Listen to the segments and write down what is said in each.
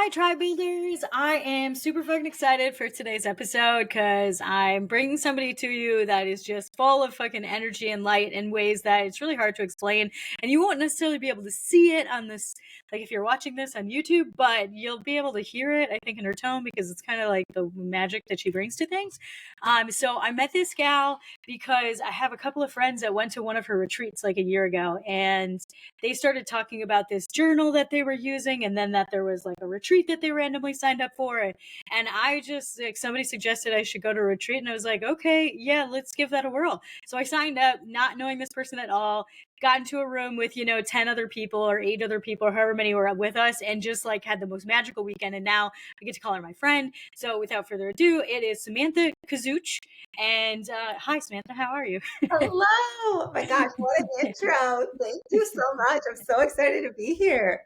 Hi, Tribe Builders. I am super fucking excited for today's episode because I'm bringing somebody to you that is just full of fucking energy and light in ways that it's really hard to explain. And you won't necessarily be able to see it on this, like if you're watching this on YouTube, but you'll be able to hear it, I think, in her tone because it's kind of like the magic that she brings to things. So I met this gal because I have a couple of friends that went to one of her retreats like a year ago, and they started talking about this journal that they were using, and then that there was like a retreat that they randomly signed up for. And I just, like, somebody suggested I should go to a retreat, and I was like, okay, yeah, let's give that a whirl. So I signed up, not knowing this person at all, got into a room with 10 other people or 8 other people or however many were with us, and just like had the most magical weekend. And now I get to call her my friend. So without further ado, it is Samantha Kozuch. And hi, Samantha, how are you? Hello. Oh my gosh, what an intro. Thank you so much. I'm so excited to be here.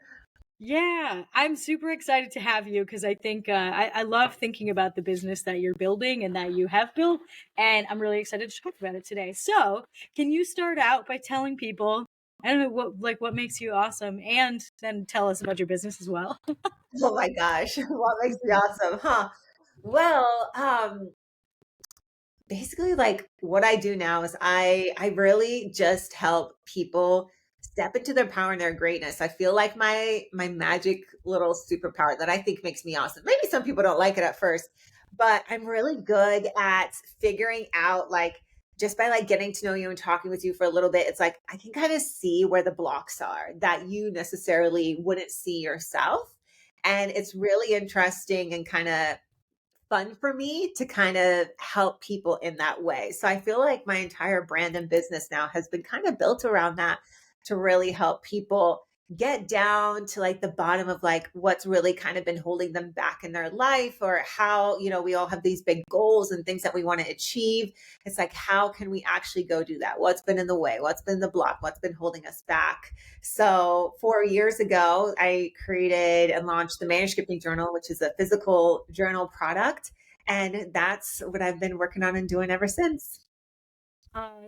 Yeah, I'm super excited to have you because I think I love thinking about the business that you're building and that you have built, and I'm really excited to talk about it today. So, can you start out by telling people, I don't know, what makes you awesome, and then tell us about your business as well? Oh my gosh, what makes me awesome, huh? Well, basically like what I do now is I really just help people step into their power and their greatness. I feel like my magic little superpower that I think makes me awesome. Maybe some people don't like it at first, but I'm really good at figuring out like just by like getting to know you and talking with you for a little bit, it's like I can kind of see where the blocks are that you necessarily wouldn't see yourself. And it's really interesting and kind of fun for me to kind of help people in that way. So I feel like my entire brand and business now has been kind of built around that to really help people get down to like the bottom of like what's really kind of been holding them back in their life, or how, we all have these big goals and things that we want to achieve. It's like, how can we actually go do that? What's been in the way? What's been the block? What's been holding us back? So 4 years ago, I created and launched the Maniscripting Journal, which is a physical journal product. And that's what I've been working on and doing ever since.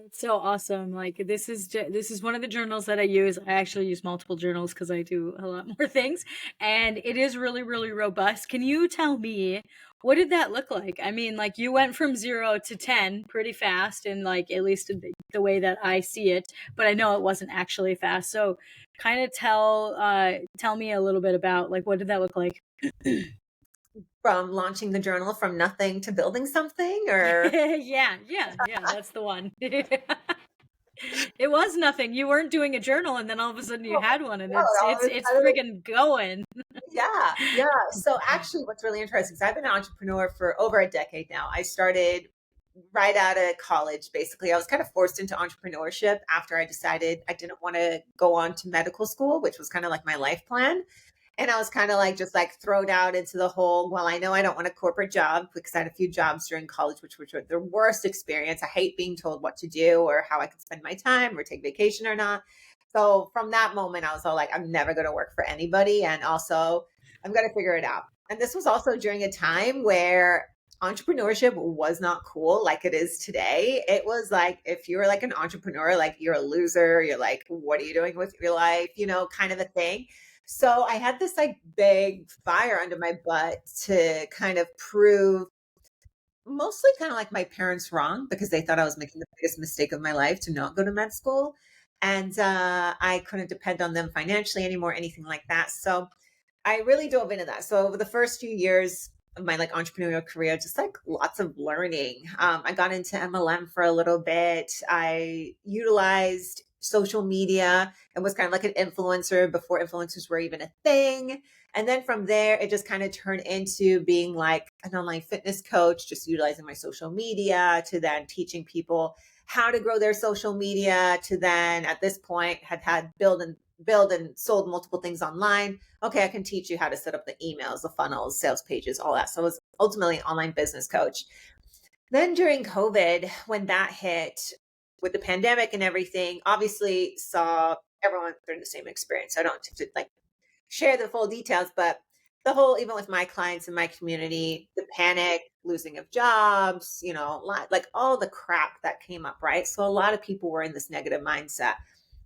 It's so awesome. Like this is one of the journals that I use. I actually use multiple journals because I do a lot more things, and it is really, really robust. Can you tell me what did that look like? I mean, like you went from 0 to 10 pretty fast, and like at least the way that I see it, but I know it wasn't actually fast. So, kind of tell me a little bit about like what did that look like? From launching the journal from nothing to building something, or Yeah, that's the one. It was nothing. You weren't doing a journal, and then all of a sudden you oh, had one, and no, all of a it's sudden, friggin' going. yeah, yeah. So actually, what's really interesting is I've been an entrepreneur for over a decade now. I started right out of college, basically. I was kind of forced into entrepreneurship after I decided I didn't want to go on to medical school, which was kind of like my life plan. And I was kind of like, just like thrown out into the whole, well, I know I don't want a corporate job because I had a few jobs during college, which were the worst experience. I hate being told what to do or how I could spend my time or take vacation or not. So from that moment, I was all like, I'm never going to work for anybody. And also, I'm going to figure it out. And this was also during a time where entrepreneurship was not cool like it is today. It was like, if you were like an entrepreneur, like you're a loser, you're like, what are you doing with your life? Kind of a thing. So I had this like big fire under my butt to kind of prove mostly kind of like my parents wrong because they thought I was making the biggest mistake of my life to not go to med school. And I couldn't depend on them financially anymore, anything like that. So I really dove into that. So over the first few years of my like entrepreneurial career, just like lots of learning. I got into MLM for a little bit. I utilized social media and was kind of like an influencer before influencers were even a thing. And then from there, it just kind of turned into being like an online fitness coach, just utilizing my social media to then teaching people how to grow their social media to then at this point had build and sold multiple things online. Okay, I can teach you how to set up the emails, the funnels, sales pages, all that. So I was ultimately an online business coach. Then during COVID, when that hit with the pandemic and everything, obviously saw everyone through the same experience. I don't have to like share the full details, but the whole, even with my clients and my community, the panic, losing of jobs, like all the crap that came up, right? So a lot of people were in this negative mindset,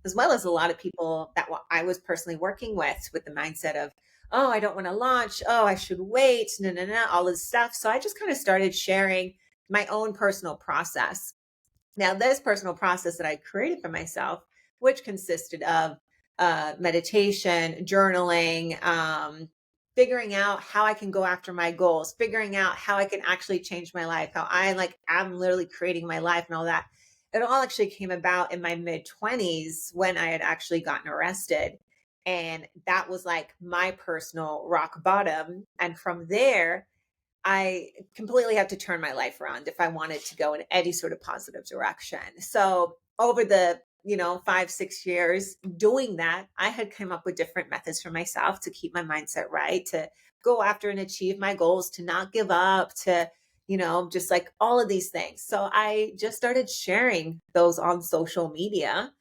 as well as a lot of people that I was personally working with the mindset of, oh, I don't want to launch. Oh, I should wait. No, no, no, all this stuff. So I just kind of started sharing my own personal process. Now, this personal process that I created for myself, which consisted of meditation, journaling, figuring out how I can go after my goals, figuring out how I can actually change my life, how I like I'm literally creating my life and all that. It all actually came about in my mid 20s when I had actually gotten arrested. And that was like my personal rock bottom. And from there, I completely had to turn my life around if I wanted to go in any sort of positive direction. So over the 5, 6 years doing that, I had come up with different methods for myself to keep my mindset right, to go after and achieve my goals, to not give up, to just like all of these things. So I just started sharing those on social media,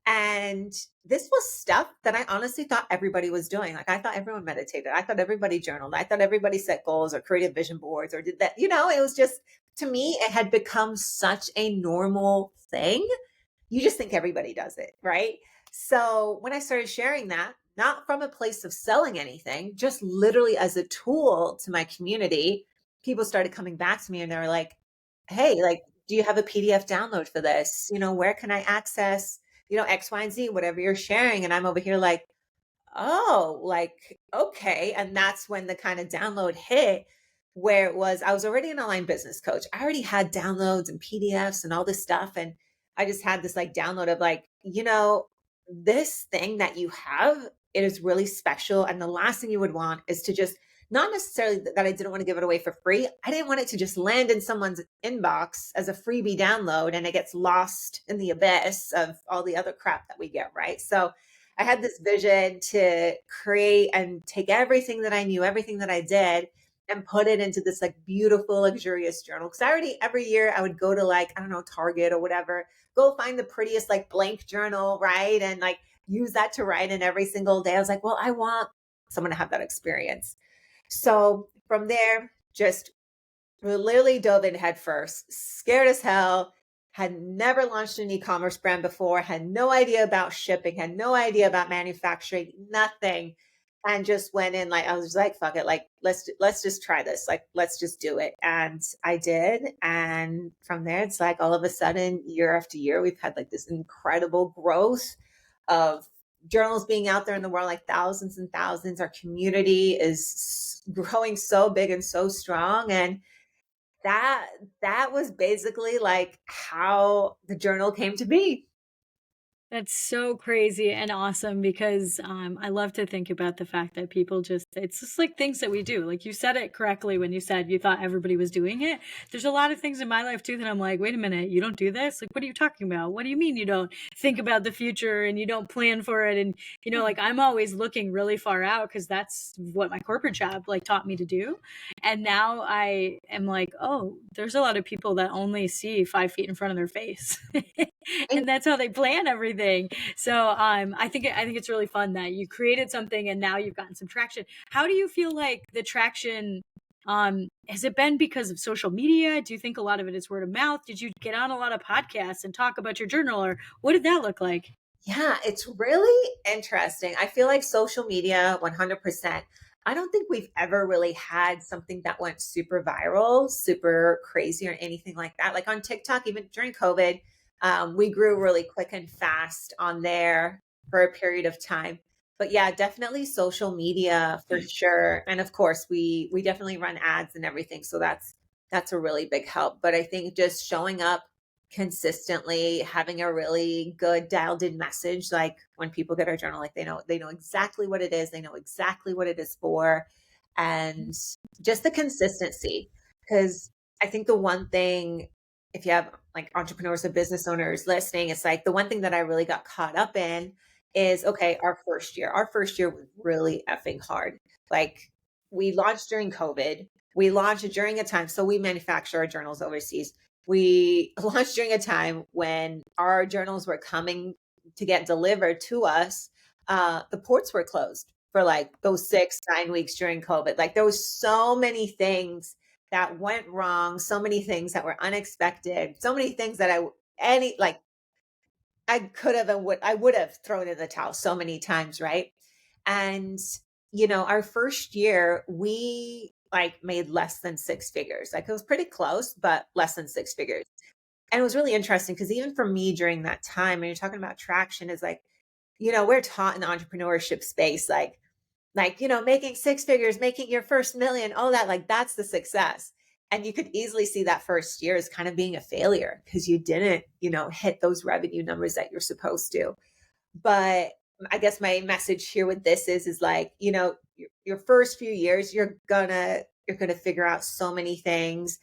and this was stuff that I honestly thought everybody was doing. Like I thought everyone meditated. I thought everybody journaled. I thought everybody set goals or created vision boards or did that. It was just, to me, it had become such a normal thing. You just think everybody does it, right? So when I started sharing that, not from a place of selling anything, just literally as a tool to my community, people started coming back to me and they were like, hey, like, do you have a PDF download for this? Where can I access, X, Y, and Z, whatever you're sharing? And I'm over here like, oh, like, okay. And that's when the kind of download hit where it was, I was already an online business coach. I already had downloads and PDFs and all this stuff. And I just had this like download of like, this thing that you have, it is really special. And the last thing you would want is to just, not necessarily that I didn't want to give it away for free. I didn't want it to just land in someone's inbox as a freebie download and it gets lost in the abyss of all the other crap that we get, right? So I had this vision to create and take everything that I knew, everything that I did, and put it into this like beautiful, luxurious journal. Cause I already, every year I would go to like, I don't know, Target or whatever, go find the prettiest like blank journal, right? And like use that to write in every single day. I was like, well, I want someone to have that experience. So from there, just literally dove in head first, scared as hell, had never launched an e-commerce brand before, had no idea about shipping, had no idea about manufacturing, nothing. And just went in like I was like, fuck it, like let's just try this. Like let's just do it. And I did. And from there, it's like all of a sudden, year after year, we've had like this incredible growth of journals being out there in the world, like thousands and thousands. Our community is growing so big and so strong. And that that was basically like how the journal came to be. That's so crazy and awesome because I love to think about the fact that people just, it's just like things that we do. Like you said it correctly when you said you thought everybody was doing it. There's a lot of things in my life too that I'm like, wait a minute, you don't do this? Like, what are you talking about? What do you mean you don't think about the future and you don't plan for it? And, like I'm always looking really far out because that's what my corporate job like taught me to do. And now I am like, oh, there's a lot of people that only see 5 feet in front of their face. And And that's how they plan everything. So I think it's really fun that you created something and now you've gotten some traction. How do you feel like the traction has it been because of social media? Do you think a lot of it is word of mouth? Did you get on a lot of podcasts and talk about your journal, or what did that look like? yeah, it's really interesting. I feel like social media, 100%. I don't think we've ever really had something that went super viral, super crazy, or anything like that. Like on TikTok, even during COVID, we grew really quick and fast on there for a period of time. But yeah, definitely social media for sure. And of course, we definitely run ads and everything, so that's a really big help. But I think just showing up consistently, having a really good dialed in message, like when people get our journal, like they know exactly what it is, they know exactly what it is for, and just the consistency. Because I think the one thing, if you have like entrepreneurs or business owners listening, it's like the one thing that I really got caught up in is, okay, our first year was really effing hard. Like we launched during COVID, we launched during a time, so we manufacture our journals overseas. We launched during a time when our journals were coming to get delivered to us. The ports were closed for like those 6, 9 weeks during COVID. Like there was so many things that went wrong, so many things that were unexpected, so many things that any like I could have and would I would have thrown in the towel so many times, right? And our first year, we like made less than six figures. Like it was pretty close, but less than six figures. And it was really interesting because even for me during that time, and you're talking about traction, is like, we're taught in the entrepreneurship space, making six figures, making your first million, all that, like that's the success. And you could easily see that first year as kind of being a failure because you didn't, hit those revenue numbers that you're supposed to. But I guess my message here with this is like, your first few years, you're gonna figure out so many things,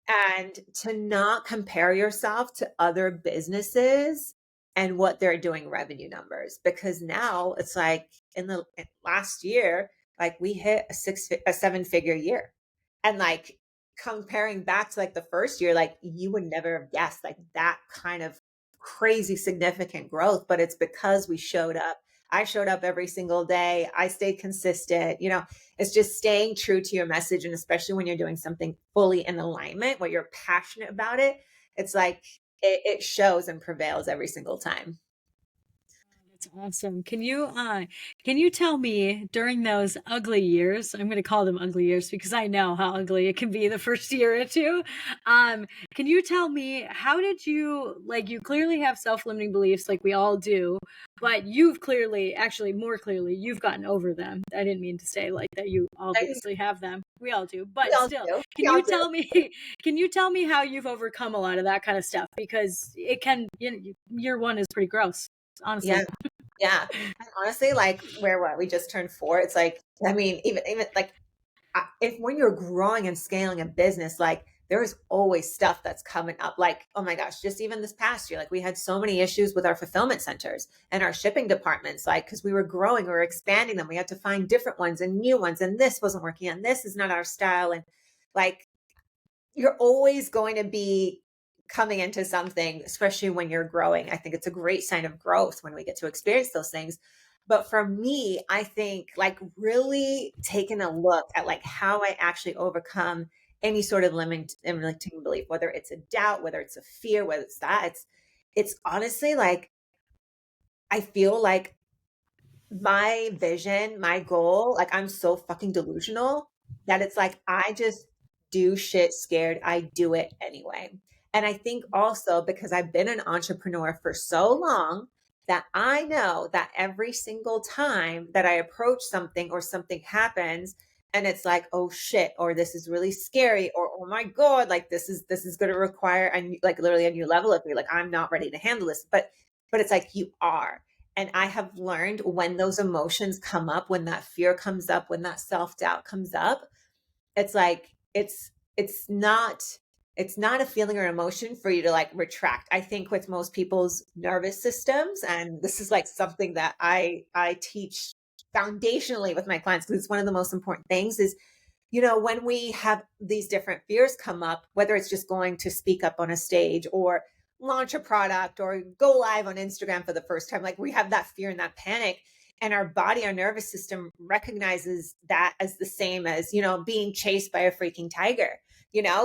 and to not compare yourself to other businesses and what they're doing revenue numbers, because now it's like in last year, like we hit a seven figure year. And like comparing back to like the first year, like you would never have guessed like that kind of crazy significant growth, but it's because we showed up. I showed up every single day. I stayed consistent. It's just staying true to your message. And especially when you're doing something fully in alignment, where you're passionate about it, it's like it shows and prevails every single time. That's awesome. Can you tell me during those ugly years, I'm going to call them ugly years because I know how ugly it can be the first year or two. Can you tell me how did you clearly have self-limiting beliefs like we all do, but you've clearly, actually more clearly, you've gotten over them. I didn't mean to say like that you obviously have them. We all do. We But all still, do. can We all you do. tell me can you tell me how you've overcome a lot of that kind of stuff because it can, year one is pretty gross, honestly. Yeah. Yeah. And honestly, like what we just turned four. It's like, I mean, even like if when you're growing and scaling a business, like there is always stuff that's coming up. Like, oh my gosh, just even this past year, like we had so many issues with our fulfillment centers and our shipping departments, like because we were growing, we were expanding them. We had to find different ones and new ones, and this wasn't working, and this is not our style. And like you're always going to be coming into something, especially when you're growing. I think it's a great sign of growth when we get to experience those things. But for me, I think like really taking a look at like how I actually overcome any sort of limiting belief, whether it's a doubt, whether it's a fear, whether it's that, it's honestly like I feel like my vision, my goal, like I'm so fucking delusional that it's like I just do shit scared. I do it anyway. And I think also because I've been an entrepreneur for so long that I know that every single time that I approach something or something happens and it's like, oh shit, or this is really scary, or oh my God, like this is gonna require like literally a new level of me. Like I'm not ready to handle this. But it's like you are. And I have learned when those emotions come up, when that fear comes up, when that self-doubt comes up, it's like it's not a feeling or emotion for you to like retract. I think with most people's nervous systems, and this is like something that I teach foundationally with my clients because it's one of the most important things is when we have these different fears come up, whether it's just going to speak up on a stage or launch a product or go live on Instagram for the first time, like we have that fear and that panic. And our body, our nervous system recognizes that as the same as, being chased by a freaking tiger,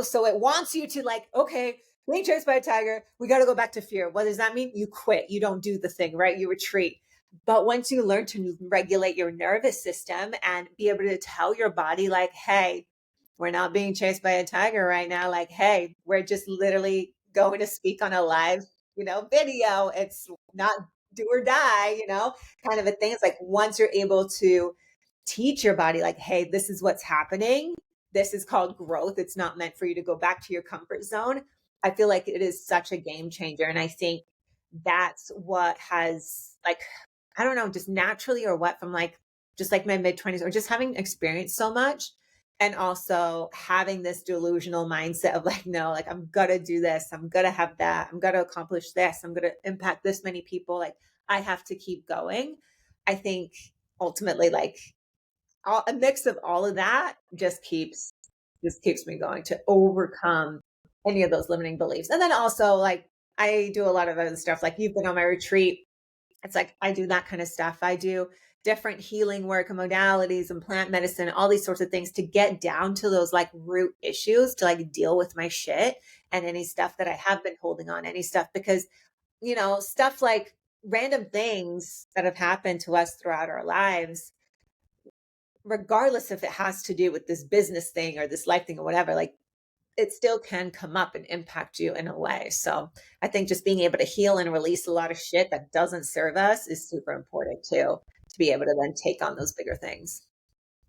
So it wants you to like, okay, being chased by a tiger, we got to go back to fear. What does that mean? You quit. You don't do the thing, right? You retreat. But once you learn to regulate your nervous system and be able to tell your body, like, hey, we're not being chased by a tiger right now. Like, hey, we're just literally going to speak on a live, video. It's not do or die, kind of a thing. It's like once you're able to teach your body, like, hey, this is what's happening. This is called growth. It's not meant for you to go back to your comfort zone. I feel like it is such a game changer. And I think that's what has like I don't know, just naturally or what from like just like my mid 20s or just having experienced so much and also having this delusional mindset of like no, like I'm gonna do this, I'm gonna have that, I'm gonna accomplish this, I'm gonna impact this many people, like I have to keep going. I think ultimately like a mix of all of that just keeps me going to overcome any of those limiting beliefs. And then also like I do a lot of other stuff like you've been on my retreat, it's like I do that kind of stuff. I do different healing work and modalities and plant medicine, all these sorts of things to get down to those like root issues to like deal with my shit and any stuff that I have been holding on, any stuff because, stuff like random things that have happened to us throughout our lives regardless if it has to do with this business thing or this life thing or whatever, like it still can come up and impact you in a way. So I think just being able to heal and release a lot of shit that doesn't serve us is super important too, to be able to then take on those bigger things.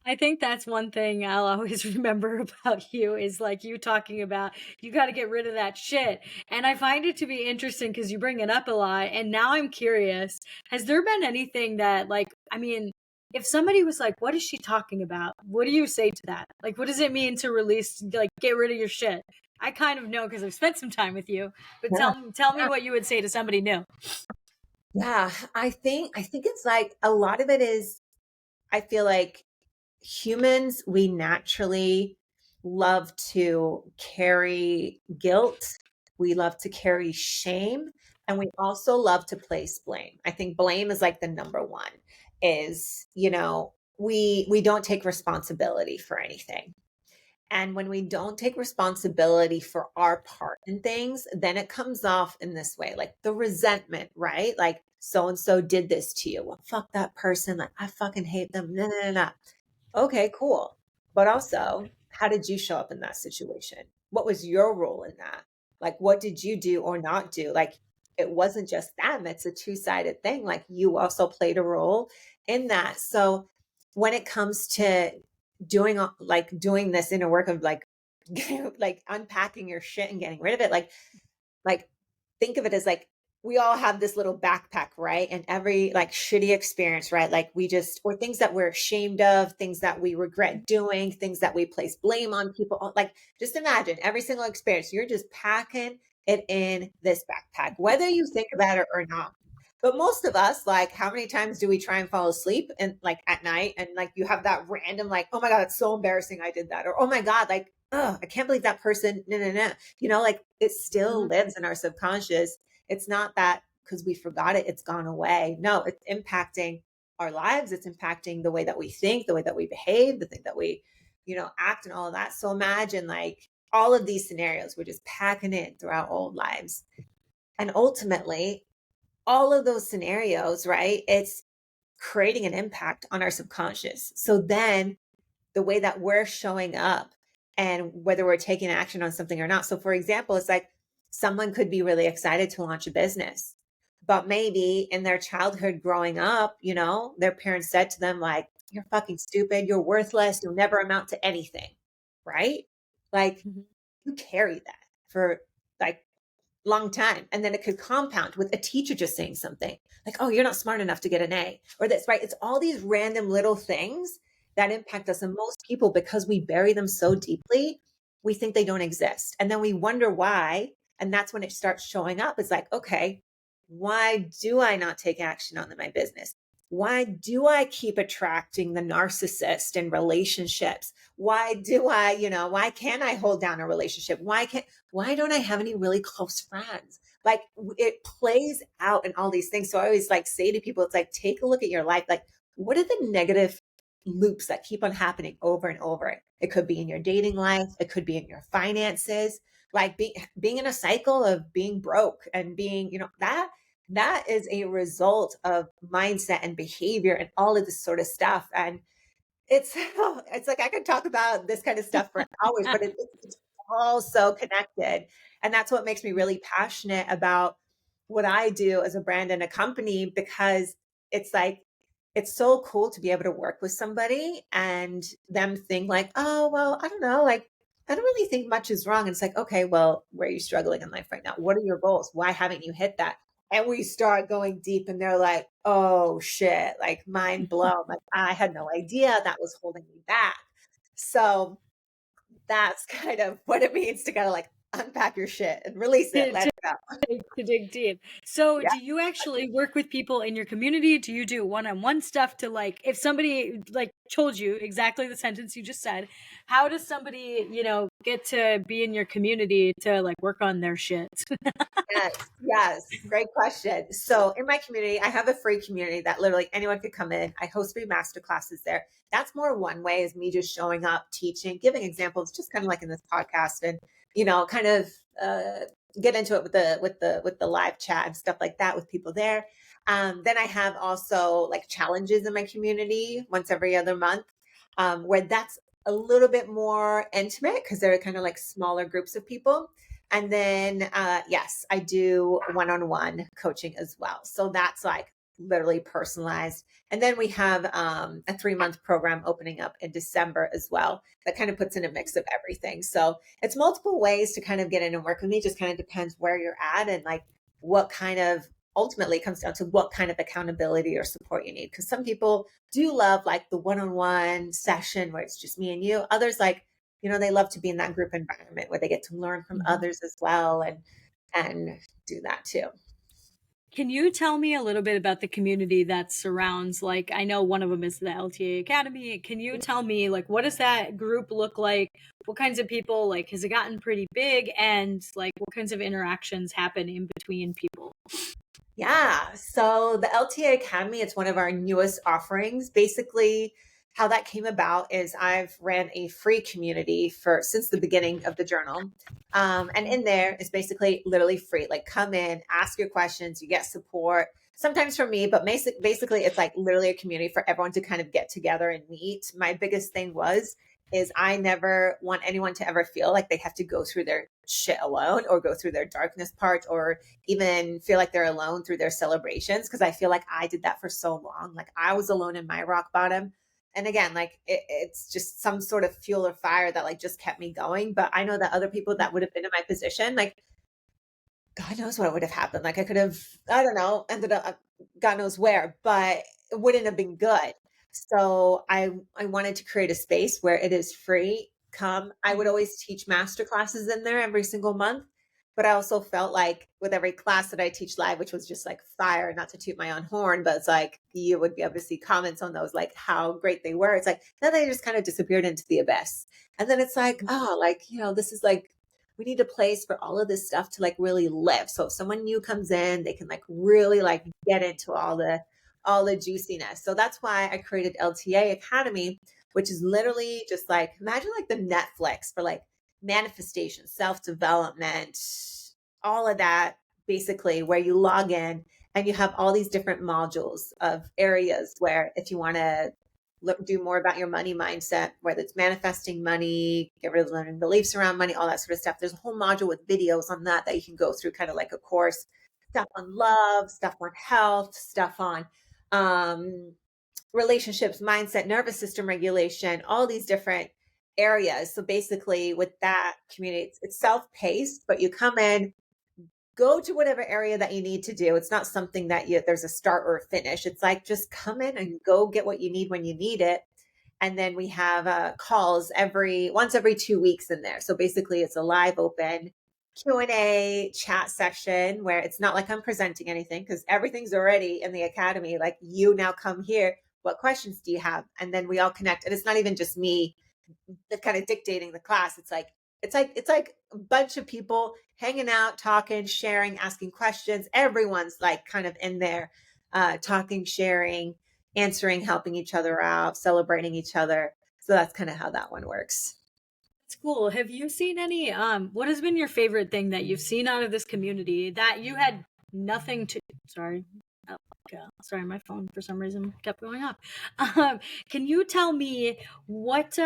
I think that's one thing I'll always remember about you is like you talking about you got to get rid of that shit. And I find it to be interesting because you bring it up a lot. And now I'm curious, has there been anything that, like, I mean, if somebody was like, what is she talking about? What do you say to that? Like, what does it mean to release, like, get rid of your shit? I kind of know because I've spent some time with you, but Yeah. tell me what you would say to somebody new. Yeah. I think it's like a lot of it is, I feel like humans, we naturally love to carry guilt. We love to carry shame. And we also love to place blame. I think blame is like the number one is, we don't take responsibility for anything. And when we don't take responsibility for our part in things, then it comes off in this way, like the resentment, right? Like so and so did this to you. Well, fuck that person. Like I fucking hate them. No, no, no, no. Okay, cool. But also, how did you show up in that situation? What was your role in that? Like, what did you do or not do? Like, it wasn't just them, it's a two-sided thing. Like, you also played a role in that. So, when it comes to doing this inner work of like, like unpacking your shit and getting rid of it, like think of it as like we all have this little backpack, right? And every like shitty experience, right? Like we just, or things that we're ashamed of, things that we regret doing, things that we place blame on people. Like just imagine every single experience, you're just packing it in this backpack, whether you think about it or not. But most of us, like, how many times do we try and fall asleep and like at night and like you have that random, like, oh my God, it's so embarrassing I did that. Or, oh my God, like, oh, I can't believe that person. No, no, no. Like it still Mhm. lives in our subconscious. It's not that because we forgot it, it's gone away. No, it's impacting our lives. It's impacting the way that we think, the way that we behave, the thing that we, act and all of that. So imagine like all of these scenarios we're just packing in through our old lives. And ultimately, all of those scenarios, right? It's creating an impact on our subconscious. So then the way that we're showing up and whether we're taking action on something or not. So, for example, it's like someone could be really excited to launch a business, but maybe in their childhood growing up, their parents said to them, like, you're fucking stupid, you're worthless, you'll never amount to anything, right? Like, Mhm. you carry that for like long time. And then it could compound with a teacher just saying something like, oh, you're not smart enough to get an A or this, right? It's all these random little things that impact us. And most people, because we bury them so deeply, we think they don't exist. And then we wonder why. And that's when it starts showing up. It's like, okay, why do I not take action on my business? Why do I keep attracting the narcissist in relationships? Why do I, why can't I hold down a relationship? Why don't I have any really close friends? Like it plays out in all these things. So I always like say to people, it's like, take a look at your life. Like, what are the negative loops that keep on happening over and over? It could be in your dating life. It could be in your finances, like being in a cycle of being broke and being, that is a result of mindset and behavior and all of this sort of stuff. And it's it's like I could talk about this kind of stuff for hours, but it's all so connected. And that's what makes me really passionate about what I do as a brand and a company, because it's like it's so cool to be able to work with somebody and them think like, oh, well, I don't know, like I don't really think much is wrong. And it's like, okay, well, where are you struggling in life right now? What are your goals? Why haven't you hit that? And we start going deep and they're like, oh shit, like mind blown. Like I had no idea that was holding me back. So that's kind of what it means to kind of like unpack your shit and release it, let to, it go. to dig deep. So, Yeah. do you actually work with people in your community? Do you do one-on-one stuff to like if somebody like told you exactly the sentence you just said, how does somebody, get to be in your community to like work on their shit? Yes, yes. Great question. So in my community, I have a free community that literally anyone could come in. I host free master classes there. That's more one way is me just showing up, teaching, giving examples, just kind of like in this podcast and, kind of get into it with the live chat and stuff like that with people there. Then I have also like challenges in my community once every other month. where that's a little bit more intimate because they're kind of like smaller groups of people. And then, yes, I do one-on-one coaching as well. So that's like literally personalized. And then we have a 3-month program opening up in December as well that kind of puts in a mix of everything. So it's multiple ways to kind of get in and work with me. Just kind of depends where you're at and like what kind of ultimately comes down to what kind of accountability or support you need. Because some people do love like the one-on-one session where it's just me and you. Others like, they love to be in that group environment where they get to learn from Mhm. others as well and do that too. Can you tell me a little bit about the community that surrounds, like, I know one of them is the LTA Academy. Can you tell me, like, what does that group look like? What kinds of people, like, has it gotten pretty big? And, like, what kinds of interactions happen in between people? Yeah. So the LTA Academy, it's one of our newest offerings. Basically, how that came about is I've ran a free community for since the beginning of the journal. And in there is basically literally free. Like come in, ask your questions, you get support, sometimes from me, but basically it's like literally a community for everyone to kind of get together and meet. My biggest thing is I never want anyone to ever feel like they have to go through their shit alone or go through their darkness part or even feel like they're alone through their celebrations. Cause I feel like I did that for so long. Like I was alone in my rock bottom. And again, like it's just some sort of fuel or fire that like just kept me going. But I know that other people that would have been in my position, like God knows what would have happened. Like I could have, I don't know, ended up God knows where, but it wouldn't have been good. So I wanted to create a space where it is free. Come, I would always teach master classes in there every single month. But I also felt like with every class that I teach live, which was just like fire, not to toot my own horn, but it's like you would be able to see comments on those, like how great they were. It's like then they just kind of disappeared into the abyss. And then it's like, oh, like, this is like we need a place for all of this stuff to like really live. So if someone new comes in, they can like really like get into all the juiciness. So that's why I created LTA Academy, which is literally just like imagine like the Netflix for like manifestation, self-development, all of that basically where you log in and you have all these different modules of areas where if you want to do more about your money mindset, whether it's manifesting money, get rid of limiting beliefs around money, all that sort of stuff. There's a whole module with videos on that you can go through, kind of like a course. Stuff on love, stuff on health, stuff on um, relationships, mindset, nervous system regulation, all these different areas. So basically, with that community, it's self-paced, but you come in, go to whatever area that you need to do. It's not something that there's a start or a finish. It's like just come in and go get what you need when you need it. And then we have calls once every 2 weeks in there. So basically, it's a live open Q&A chat session where it's not like I'm presenting anything because everything's already in the academy. Like you now come here. What questions do you have? And then we all connect. And it's not even just me that kind of dictating the class. It's like a bunch of people hanging out, talking, sharing, asking questions. Everyone's like kind of in there, talking, sharing, answering, helping each other out, celebrating each other. So that's kind of how that one works. It's cool. Have you seen any what has been your favorite thing that you've seen out of this community that you had nothing to sorry. Oh, God. Sorry, my phone for some reason kept going off. Um, can you tell me what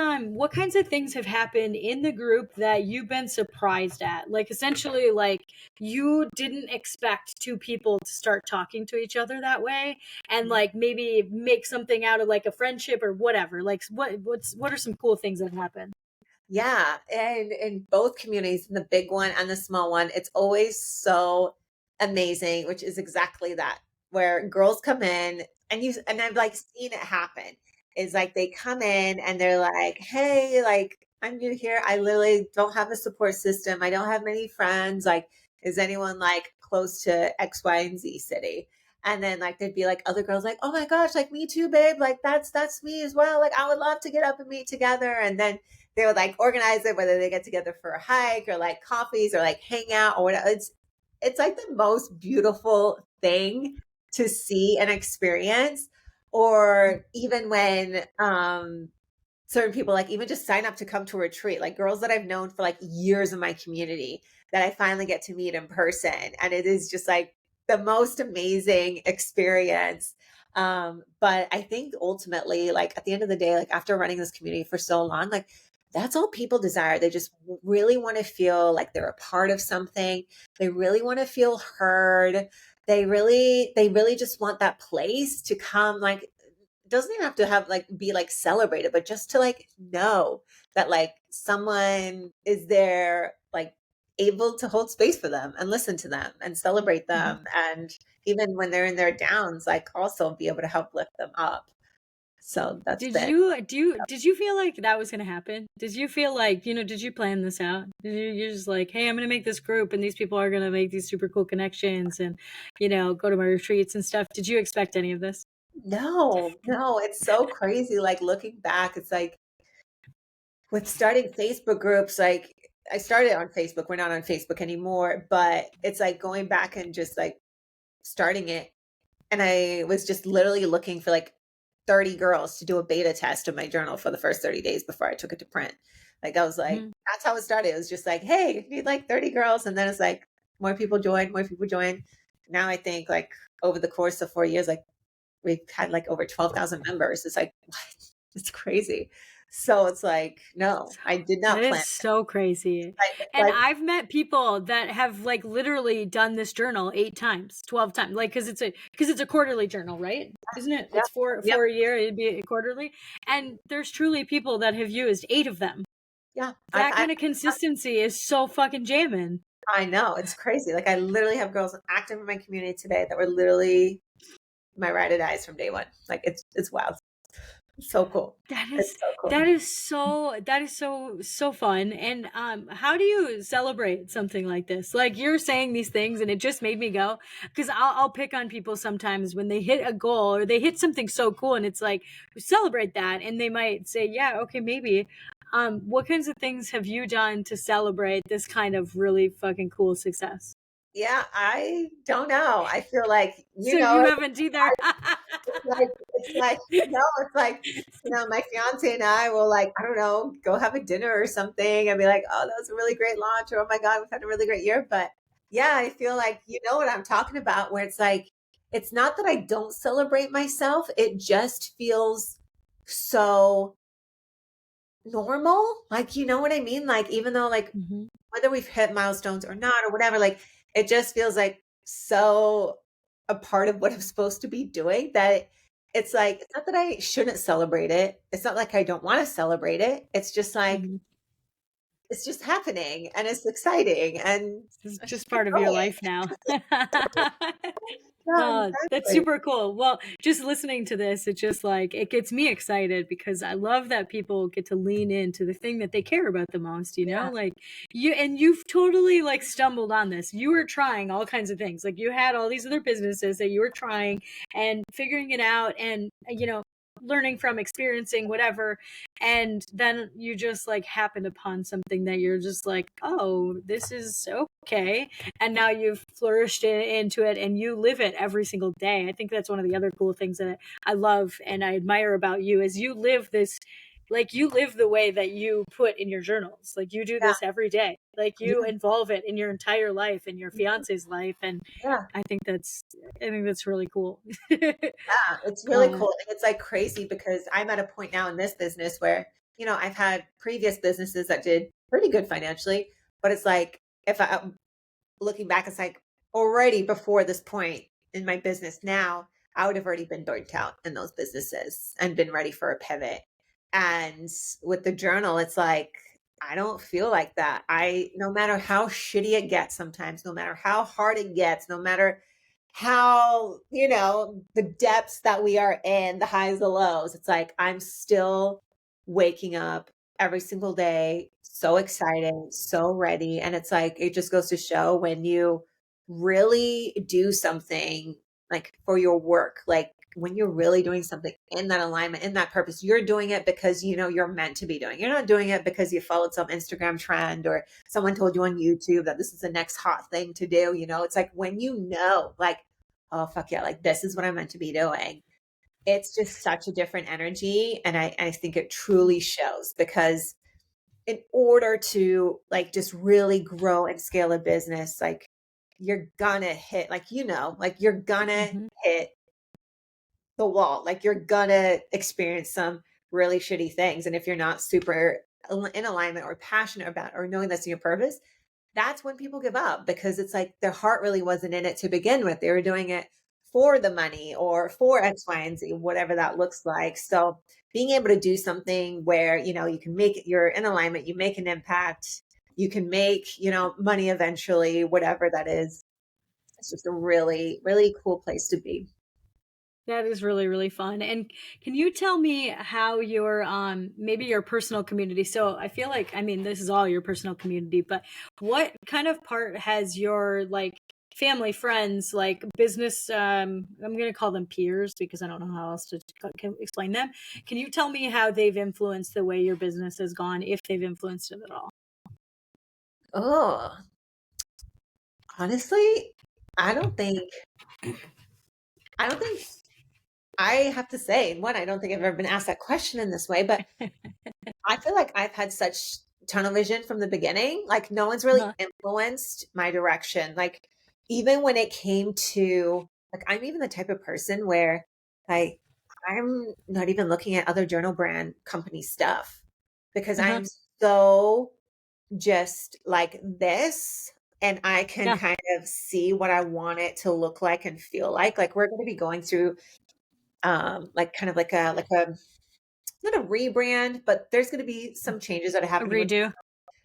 kinds of things have happened in the group that you've been surprised at? Like essentially like you didn't expect two people to start talking to each other that way and like maybe make something out of like a friendship or whatever. Like what are some cool things that have happened? Yeah, and in both communities, the big one and the small one, it's always so amazing, which is exactly that, where girls come in and I've like seen it happen. Is like they come in and they're like, "Hey, like I'm new here. I literally don't have a support system. I don't have many friends. Like, is anyone like close to X, Y, and Z city?" And then like there'd be like other girls like, "Oh my gosh, like me too, babe. Like that's me as well. Like I would love to get up and meet together." And then they would like organize it, whether they get together for a hike or like coffees or like hang out or whatever. It's like the most beautiful thing to see and experience. Or even when certain people like even just sign up to come to a retreat, like girls that I've known for like years in my community that I finally get to meet in person. And it is just like the most amazing experience. But I think ultimately, like at the end of the day, like after running this community for so long, like that's all people desire. They just really want to feel like they're a part of something. They really want to feel heard. They really just want that place to come, like it doesn't even have to have like be like celebrated, but just to like know that like someone is there, like able to hold space for them and listen to them and celebrate Mhm. them. And even when they're in their downs, like also be able to help lift them up. So that's been, Did you feel like that was gonna happen? Did you feel like, did you plan this out? You're just like, hey, I'm gonna make this group and these people are gonna make these super cool connections and, go to my retreats and stuff. Did you expect any of this? no, no, it's so crazy. Like looking back, it's like with starting Facebook groups, like I started on Facebook. We're not on Facebook anymore, but it's like going back and just like starting it. And I was just literally looking for like 30 girls to do a beta test of my journal for the first 30 days before I took it to print. Like I was like, Mhm. that's how it started. It was just like, hey, you need like 30 girls. And then it's like more people join, more people join. Now I think like over the course of 4 years, like we've had like over 12,000 members. It's like, what? It's crazy. So it's like, no, I did That not is plan. so crazy. And Like, I've met people that have like literally done this journal 8 times, 12 times. Like cuz it's a quarterly journal, right? Isn't it? yeah, It's four yep, four a year, it'd be quarterly. And there's truly people that have used 8 of them. yeah. That kind of consistency is so fucking jamming. I know it's crazy. Like I literally have girls active in my community today that were literally my ride or dies from day one. Like it's wild. It's so cool. That It's is so that cool. is so that is so fun. And how do you celebrate something like this? Like you're saying these things and it just made me go, because I'll pick on people sometimes when they hit a goal or they hit something so cool and it's like celebrate that, and they might say, yeah, okay, maybe. What kinds of things have you done to celebrate this kind of really fucking cool success? Yeah, I don't know. I feel like, So you haven't either. it's like, my fiance and I will like, I don't know, go have a dinner or something and be like, oh, that was a really great launch, or oh my God, we've had a really great year. But yeah, I feel like you know what I'm talking about, where it's like, it's not that I don't celebrate myself, it just feels so normal. Like, you know what I mean? Like, even though like Mhm. whether we've hit milestones or not or whatever, like it just feels like so a part of what I'm supposed to be doing that it's like, it's not that I shouldn't celebrate it. It's not like I don't want to celebrate it. It's just like, Mhm. it's just happening and it's exciting and This is let's just just keep part of your going. life now. Yeah, That's exactly. super cool. Well, just listening to this, it just like it gets me excited because I love that people get to lean into the thing that they care about the most, Yeah. Like you've totally like stumbled on this. You were trying all kinds of things. Like you had all these other businesses that you were trying and figuring it out and learning from experiencing whatever, and then you just like happened upon something that you're just like, oh, this is okay, and now you've flourished into it and you live it every single day. I think that's one of the other cool things that I love and I admire about you is you live this, like you live the way that you put in your journals. Like you do Yeah. this every day. Like Yeah. you involve it in your entire life and your fiance's life, and Yeah. I think that's really cool. Yeah, it's really uh, cool. And it's like crazy because I'm at a point now in this business where, I've had previous businesses that did pretty good financially, but it's like if I'm looking back, it's like already before this point in my business now, I would have already been burnt out in those businesses and been ready for a pivot. And with the journal, it's like I don't feel like that. No matter how shitty it gets sometimes, no matter how hard it gets, no matter how, the depths that we are in, the highs, the lows, it's like I'm still waking up every single day, so excited, so ready. And it's like, it just goes to show when you really do something like for your work, like when you're really doing something in that alignment, in that purpose, you're doing it because you're meant to be doing. You're not doing it because you followed some Instagram trend or someone told you on YouTube that this is the next hot thing to do. It's like when like, oh fuck yeah, like this is what I'm meant to be doing. It's just such a different energy. And I think it truly shows because in order to like just really grow and scale a business, like you're gonna hit, like, like you're gonna mhm. hit the wall. Like you're gonna experience some really shitty things. And if you're not super in alignment or passionate about or knowing that's your purpose, that's when people give up because it's like their heart really wasn't in it to begin with. They were doing it for the money or for X, Y, and Z, whatever that looks like. So being able to do something where, you can make it, you're in alignment, you make an impact, you can make, money eventually, whatever that is. It's just a really, really cool place to be. That is really, really fun. And can you tell me how your maybe your personal community, so I feel like, I mean, this is all your personal community, but what kind of part has your like family, friends, like business, I'm going to call them peers because I don't know how else to explain them. Can you tell me how they've influenced the way your business has gone, if they've influenced it at all? Oh, honestly, I don't think, I don't think I have to say, one, I don't think I've ever been asked that question in this way, but I feel like I've had such tunnel vision from the beginning. Like no one's really Uh-huh. influenced my direction. Like even when it came to like I'm even the type of person where like I'm not even looking at other journal brand company stuff because Uh-huh. I'm so just like this and I can Yeah. kind of see what I want it to look like and feel like. Like we're going to be going through like kind of like a not a rebrand, but there's going to be some changes that are A happening with redo.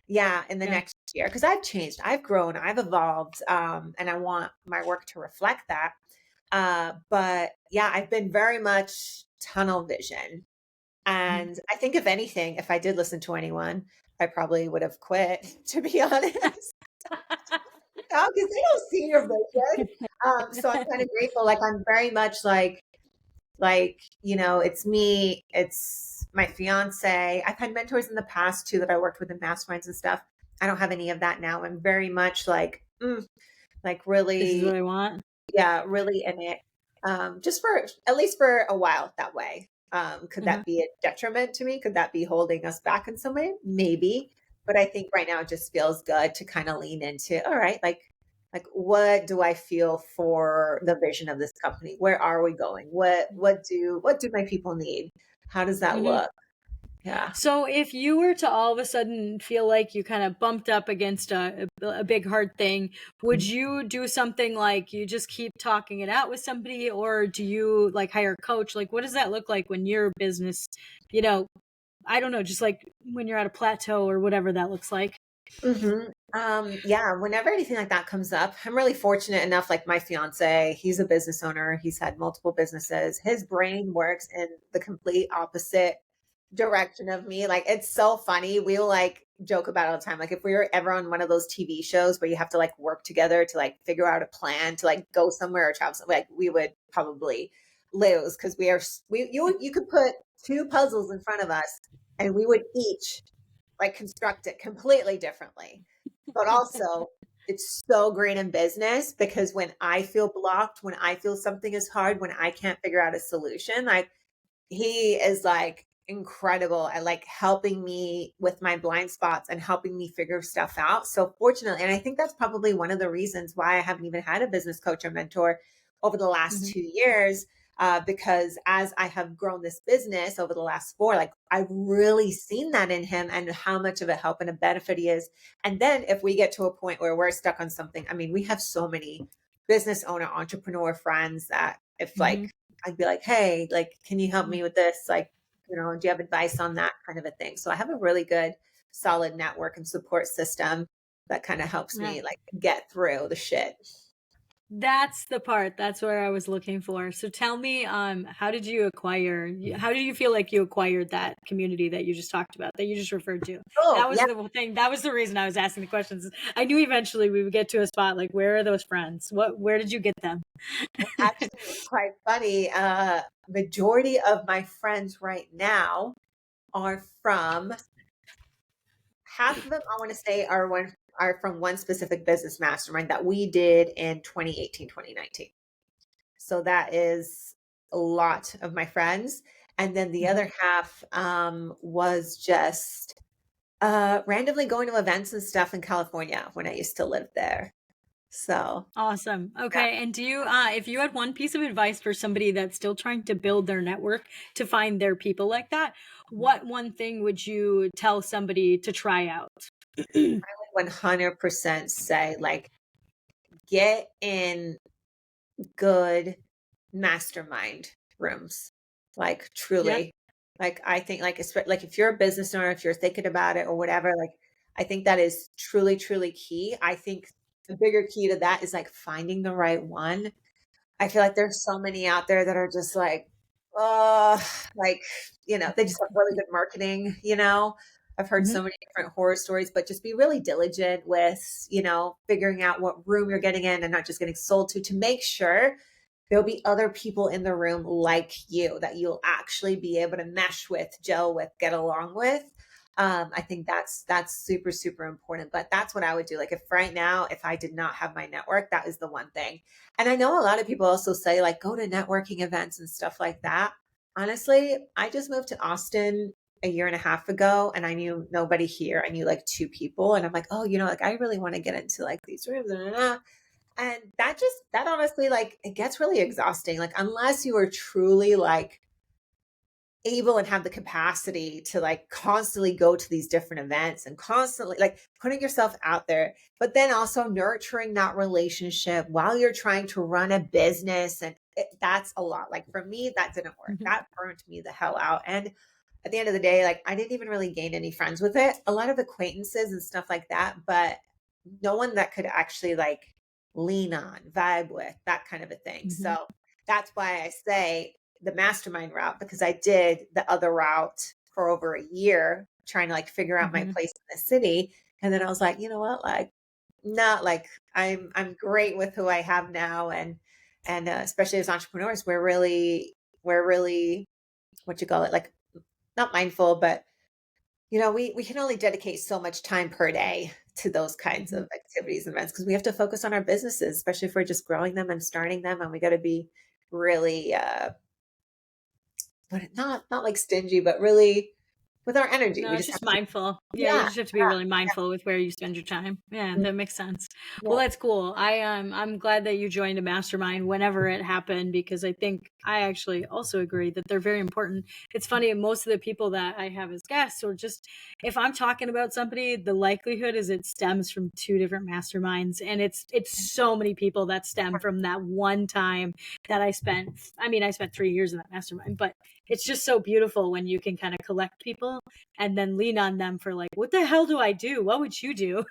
yeah in the Yeah. next year because I've changed, I've grown, I've evolved, and I want my work to reflect that. But yeah, I've been very much tunnel vision, Mhm. and I think if anything, if I did listen to anyone, I probably would have quit. To be honest, because they don't see your vision. So I'm kind of grateful. Like I'm very much like it's me, it's my fiance. I've had mentors in the past too that I worked with in masterminds and stuff. I don't have any of that now. I'm very much like This is what really, I want. yeah, really in it. Just for at least for a while that way. Could Uh-huh. that be a detriment to me? Could that be holding us back in some way? Maybe. But I think right now it just feels good to kind of lean into, all right, like what do I feel for the vision of this company? Where are we going? What do my people need? How does that Mhm. look? Yeah. So if you were to all of a sudden feel like you kind of bumped up against a big hard thing, would you do something like you just keep talking it out with somebody, or do you like hire a coach? Like what does that look like when your business, you know, I don't know, just like when you're at a plateau or whatever that looks like? Yeah, whenever anything like that comes up, I'm really fortunate enough. Like my fiance, he's a business owner. He's had multiple businesses. His brain works in the complete opposite direction of me. Like it's so funny. We'll like joke about it all the time. Like if we were ever on one of those TV shows where you have to like work together to like figure out a plan to like go somewhere or travel, like we would probably lose because you could put two puzzles in front of us and we would each like construct it completely differently. But also, it's so great in business because when I feel blocked, when I feel something is hard, when I can't figure out a solution, like he is like incredible at like helping me with my blind spots and helping me figure stuff out. So fortunately, and I think that's probably one of the reasons why I haven't even had a business coach or mentor over the last Mhm. 2 years. Because as I have grown this business over the last four, like I've really seen that in him and how much of a help and a benefit he is. And then if we get to a point where we're stuck on something, I mean, we have so many business owner, entrepreneur friends that if like Mhm. I'd be like, hey, like, can you help Mhm. me with this? Like, do you have advice on that kind of a thing? So I have a really good, solid network and support system that kind of helps Yeah. me like get through the shit. That's the part. That's where I was looking for. So tell me, how did you acquire? How do you feel like you acquired that community that you just talked about, that you just referred to? Oh, That was yeah. the thing. That was the reason I was asking the questions. I knew eventually we would get to a spot like, where are those friends? Where did you get them? Actually, it's quite funny. Majority of my friends right now are from half of them, I want to say are from one specific business mastermind that we did in 2018, 2019. So that is a lot of my friends. And then the Mhm. other half was just randomly going to events and stuff in California when I used to live there. So Awesome. yeah. Okay. And do you, if you had one piece of advice for somebody that's still trying to build their network to find their people like that, what one thing would you tell somebody to try out? 100% say like get in good mastermind rooms. Like Yeah. truly. Like I think like if you're a business owner, if you're thinking about it or whatever, like I think that is truly, truly key. I think the bigger key to that is like finding the right one. I feel like there's so many out there that are just like, oh, like, they just have really good marketing, I've heard Mhm. so many different horror stories, but just be really diligent with, figuring out what room you're getting in and not just getting sold to make sure there'll be other people in the room like you that you'll actually be able to mesh with, gel with, get along with. I think that's super, super important. But that's what I would do. Like if right now, if I did not have my network, that is the one thing. And I know a lot of people also say like go to networking events and stuff like that. Honestly, I just moved to Austin a year and a half ago and I knew nobody here. I knew like two people and I'm like, oh, like I really want to get into like these rooms. And that honestly, like, it gets really exhausting. Like, unless you are truly like able and have the capacity to like constantly go to these different events and constantly like putting yourself out there, but then also nurturing that relationship while you're trying to run a business. And that's a lot. Like, for me, that didn't work. Mhm. That burned me the hell out. And at the end of the day, like, I didn't even really gain any friends with it. A lot of acquaintances and stuff like that, but no one that could actually like lean on, vibe with, that kind of a thing. Mhm. So that's why I say the mastermind route, because I did the other route for over a year trying to like figure out my Mhm. place in the city. And then I was like, you know what? Like, not like I'm great with who I have now. And especially as entrepreneurs, we're really, what you call it? Like, not mindful, but we can only dedicate so much time per day to those kinds Mhm. of activities and events because we have to focus on our businesses, especially if we're just growing them and starting them. And we got to be really, but not like stingy, but really with our energy. No, We it's just have just to, mindful. Yeah, you yeah, just have to be really mindful with where you spend your time. Yeah, yeah, that makes sense. yeah. Well, that's cool. I'm glad that you joined a mastermind whenever it happened because I think I actually also agree that they're very important. It's funny, most of the people that I have as guests or just if I'm talking about somebody, the likelihood is it stems from two different masterminds and it's so many people that stem from that one time that I spent 3 years in that mastermind, but it's just so beautiful when you can kind of collect people and then lean on them for like, what the hell do I do? What would you do?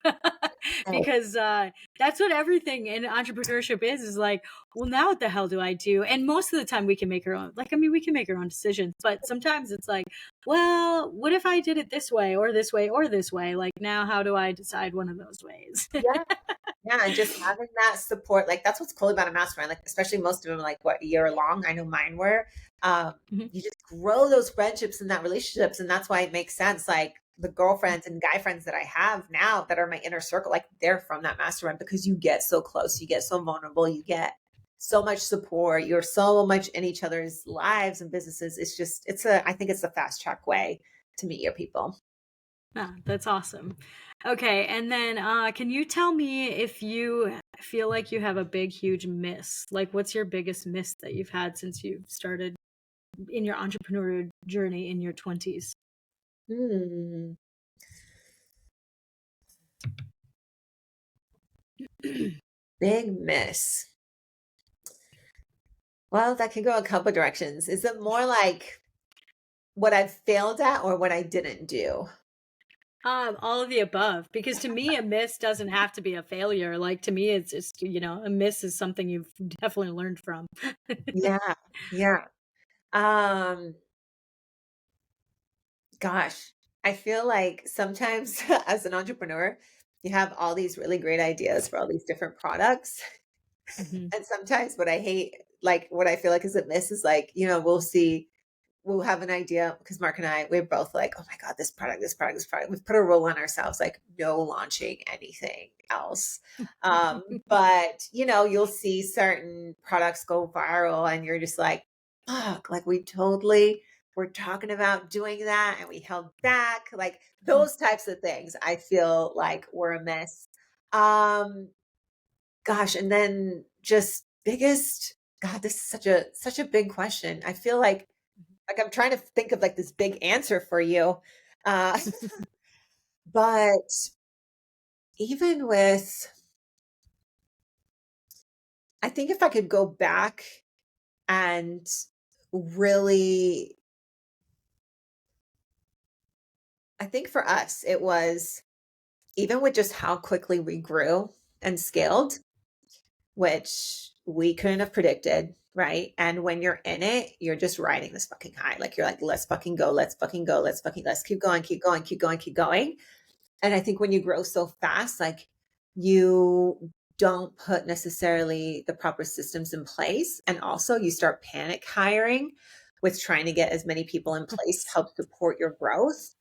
Oh, Because that's what everything in entrepreneurship is like, well, now what the hell do I do? And most of the time we can make our own, like, I mean, we can make our own decisions, but sometimes it's like, well, what if I did it this way or this way or this way? Like, now how do I decide one of those ways? yeah. Yeah, and just having that support, like that's what's cool about a mastermind. Like, especially most of them, like what, a year long. I know mine were. Mhm. You just grow those friendships and that relationships, and that's why it makes sense. Like the girlfriends and guy friends that I have now that are my inner circle, like they're from that mastermind because you get so close, you get so vulnerable, you get so much support. You're so much in each other's lives and businesses. I think it's a fast track way to meet your people. Ah, that's awesome. Okay, and then can you tell me if you feel like you have a big, huge miss? Like, what's your biggest miss that you've had since you started in your entrepreneurial journey in your 20s? Hmm. Big miss. Well, that could go a couple directions. Is it more like what I've failed at or what I didn't do? All of the above, because to me, a miss doesn't have to be a failure. Like to me, it's just a miss is something you've definitely learned from. Yeah, yeah. Um, Gosh, I feel like sometimes as an entrepreneur, you have all these really great ideas for all these different products. Hmm. And sometimes what I hate, like what I feel like is a miss is like, we'll have an idea because Mark and I, we're both like, oh my God, this product. We've put a rule on ourselves, like no launching anything else. But you'll see certain products go viral and you're just like, fuck, like we totally were talking about doing that and we held back. Like those types of things I feel like were a miss. Um, gosh, and then just biggest, God, this is such a big question. I feel like I'm trying to think of like this big answer for you. Uh, but even with, I think if I could go back and really, I think for us, it was even with just how quickly we grew and scaled, which we couldn't have predicted, right? And when you're in it, you're just riding this fucking high. Like you're like, let's fucking go, let's fucking go, let's keep going, keep going, keep going, keep going. And I think when you grow so fast, like you don't put necessarily the proper systems in place. And also you start panic hiring with trying to get as many people in place to help support your growth,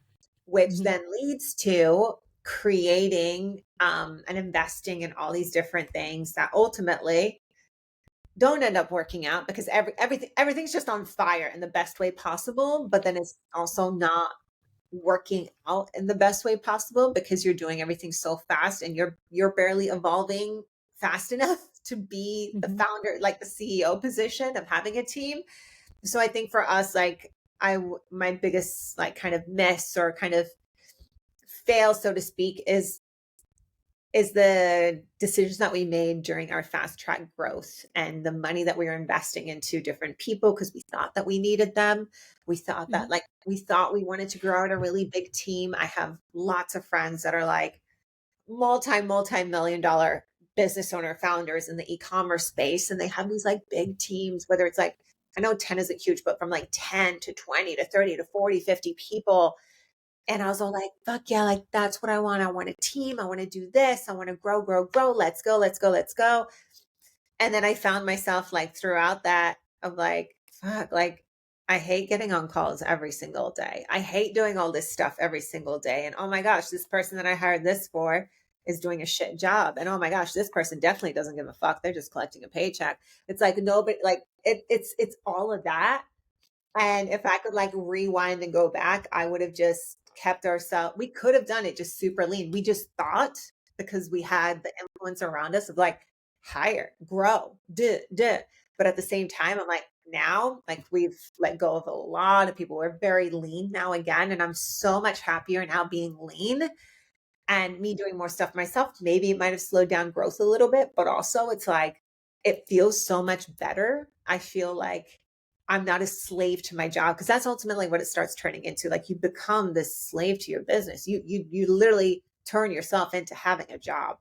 which Mhm. then leads to creating and investing in all these different things that ultimately don't end up working out because everything's just on fire in the best way possible, but then it's also not working out in the best way possible because you're doing everything so fast and you're barely evolving fast enough to be the Mhm. founder, like the CEO position of having a team. So I think for us, like my biggest like kind of miss or kind of fail, so to speak, is the decisions that we made during our fast track growth and the money that we were investing into different people because we thought that we needed them. We thought that Mhm. like we thought we wanted to grow out a really big team. I have lots of friends that are like multi-million dollar business owner founders in the e-commerce space and they have these like big teams, whether it's like I know 10 isn't huge, but from like 10 to 20 to 30 to 40, 50 people. And I was all like, fuck yeah, like that's what I want. I want a team. I want to do this. I want to grow, grow, grow. Let's go, let's go, let's go. And then I found myself like throughout that of like, fuck, like I hate getting on calls every single day. I hate doing all this stuff every single day. And oh my gosh, this person that I hired this for is doing a shit job. And oh my gosh, this person definitely doesn't give a fuck. They're just collecting a paycheck. It's like nobody like it's all of that. And if I could like rewind and go back, I would have just kept ourselves. We could have done it just super lean. We just thought because we had the influence around us of like hire, grow, do. But at the same time, I'm like, now, like we've let go of a lot of people. We're very lean now again. And I'm so much happier now being lean and me doing more stuff myself. Maybe it might have slowed down growth a little bit, but also it's like it feels so much better. I feel like I'm not a slave to my job because that's ultimately what it starts turning into. Like you become this slave to your business. You literally turn yourself into having a job.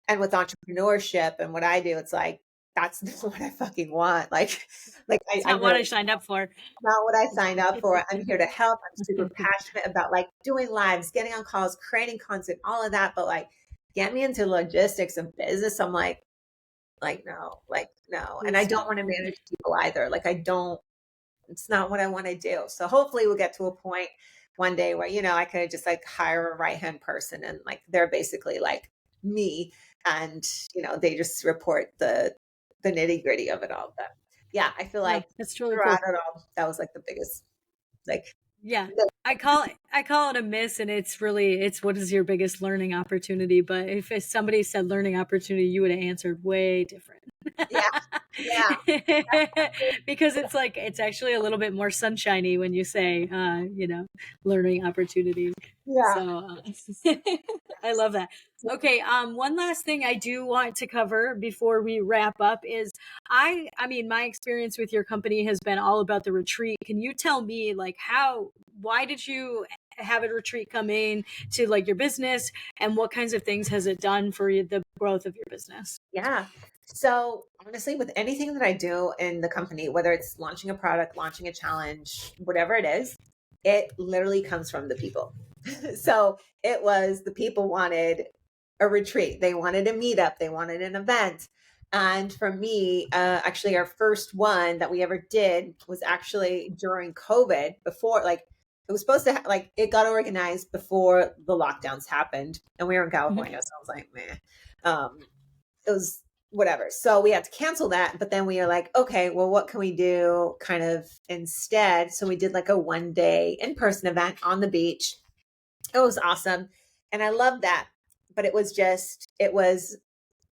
And with entrepreneurship and what I do, it's like that's what I fucking want. Like It's I not what really I signed up for. not what I signed up for. I'm here to help. I'm super passionate about like doing lives, getting on calls, creating content, all of that. But like, get me into logistics and business. I'm no, like no. And I Please don't no. want to manage people either. Like I don't. It's not what I want to do. So hopefully we'll get to a point one day where I could just like hire a right hand person and like they're basically like me, and they just report the nitty gritty of it all. But yeah, I feel No, like that's really throughout cool. it all, that was like the biggest like Yeah. the- I call it a miss, and it's what is your biggest learning opportunity. But if somebody said learning opportunity, you would have answered way different. yeah, yeah, Because it's actually a little bit more sunshiny when you say learning opportunity. yeah. So I love that. Okay, one last thing I do want to cover before we wrap up is I mean my experience with your company has been all about the retreat. Can you tell me like why did you have a retreat come in to like your business, and what kinds of things has it done for the growth of your business? Yeah. So honestly, with anything that I do in the company, whether it's launching a product, launching a challenge, whatever it literally comes from the people. So it was the people wanted a retreat. They wanted a meetup. They wanted an event. And for me, actually, our first one that we ever did was actually during COVID before, like, it was supposed to, like, it got organized before the lockdowns happened. And we were in Mhm. California. So I was like, meh. It was whatever. So we had to cancel that. But then we were like, okay, well, what can we do kind of instead? So we did like a 1 day in-person event on the beach. It was awesome. And I loved that. But it was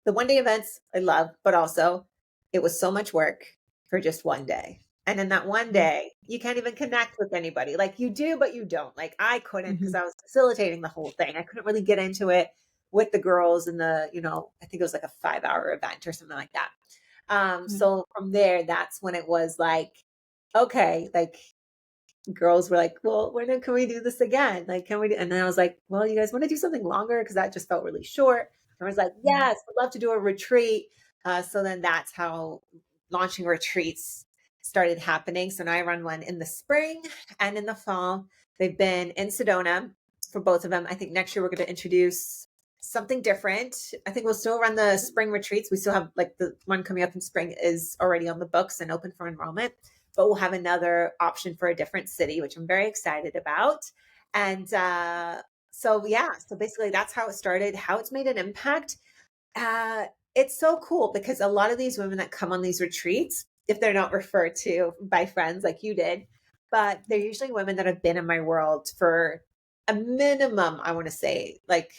The one day events I love, but also it was so much work for just one day. And in that one day, you can't even connect with anybody. Like you do, but you don't. Like I couldn't because Mhm. I was facilitating the whole thing. I couldn't really get into it with the girls in the, I think it was like a 5 hour event or something like that. Mhm. So from there, that's when it was like, okay, like girls were like, well, when can we do this again? Like, can we do? And then I was like, well, you guys want to do something longer? Because that just felt really short. And I was like, Mhm. yes, I'd love to do a retreat. So then that's how launching retreats started happening. So now I run one in the spring and in the fall. They've been in Sedona for both of them. I think next year we're going to introduce something different. I think we'll still run the spring retreats. We still have like the one coming up in spring is already on the books and open for enrollment, but we'll have another option for a different city, which I'm very excited about. And so basically that's how it started, how it's made an impact. Uh, it's so cool because a lot of these women that come on these retreats, if they're not referred to by friends like you did, but they're usually women that have been in my world for a minimum, I want to say like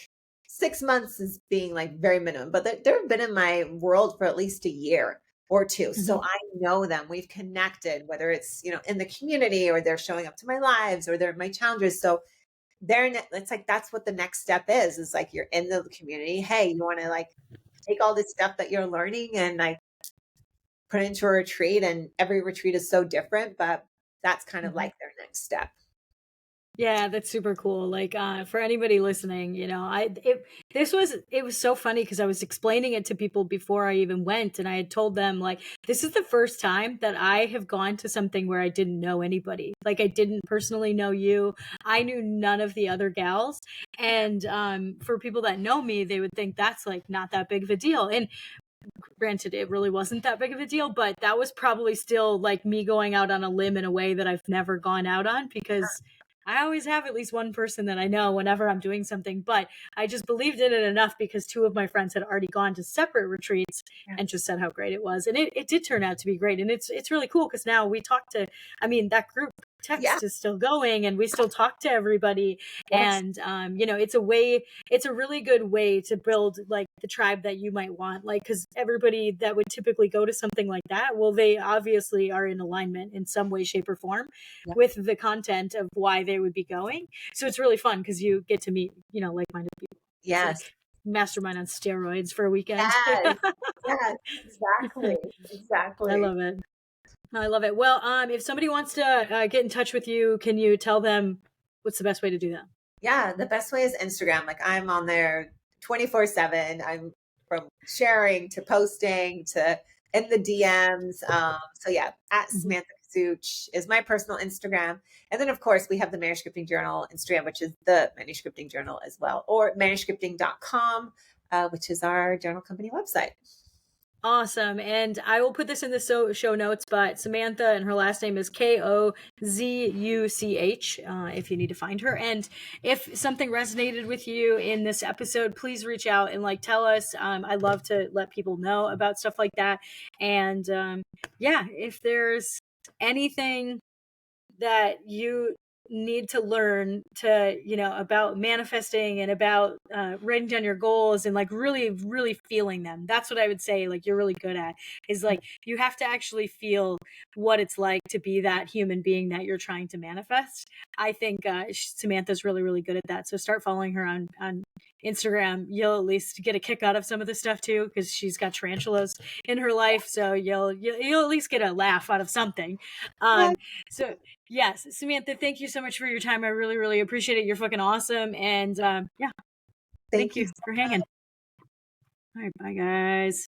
6 months is being like very minimum, but they've been in my world for at least a year or two. So Mhm. I know them. We've connected, whether it's, in the community or they're showing up to my lives or they're my challenges. So it's like that's what the next step is like you're in the community. Hey, you want to like take all this stuff that you're learning and like put it into a retreat, and every retreat is so different, but that's kind of Mhm. like their next step. Yeah, that's super cool. Like, for anybody listening, it was so funny because I was explaining it to people before I even went, and I had told them like, this is the first time that I have gone to something where I didn't know anybody. Like, I didn't personally know you. I knew none of the other gals, and for people that know me, they would think that's like not that big of a deal. And granted, it really wasn't that big of a deal, but that was probably still like me going out on a limb in a way that I've never gone out on because I always have at least one person that I know whenever I'm doing something. But I just believed in it enough because two of my friends had already gone to separate retreats and Yes. just said how great it was. And it did turn out to be great. And it's really cool because now we talk to, I mean, that group Yeah. text is still going and we still talk to everybody. Yes. And, it's a really good way to build like the tribe that you might want. Like, because everybody that would typically go to something like that, well, they obviously are in alignment in some way, shape, or form Yeah. with the content of why they would be going. So it's really fun because you get to meet, like-minded people. It's like Yes. mastermind on steroids for a weekend. Yes. Yes. Exactly. I Exactly. love it. I love it. Well, if somebody wants to get in touch with you, can you tell them what's the best way to do that? Yeah, the best way is Instagram. Like I'm on there 24/7. I'm from sharing to posting to in the DMs. So yeah, at Mhm. Samantha Kozuch is my personal Instagram. And then of course we have the Maniscripting Journal Instagram, which is the Maniscripting Journal as well, or maniscripting.com, which is our journal company website. Awesome. And I will put this in the show notes, but Samantha and her last name is Kozuch, if you need to find her. And if something resonated with you in this episode, please reach out and like tell us. I love to let people know about stuff like that. And yeah, if there's anything that you need to learn to about manifesting and about writing down your goals and like really really feeling them, that's what I would say like you're really good at, is like you have to actually feel what it's like to be that human being that you're trying to manifest. I think Samantha's really really good at that, so start following her on Instagram. You'll at least get a kick out of some of the stuff too because she's got tarantulas in her life, so you'll at least get a laugh out of something. Yes. So yes, Samantha, thank you so much for your time. I really, really appreciate it. You're fucking awesome. And yeah, thank Thank you you so for much. hanging. All right, bye, guys.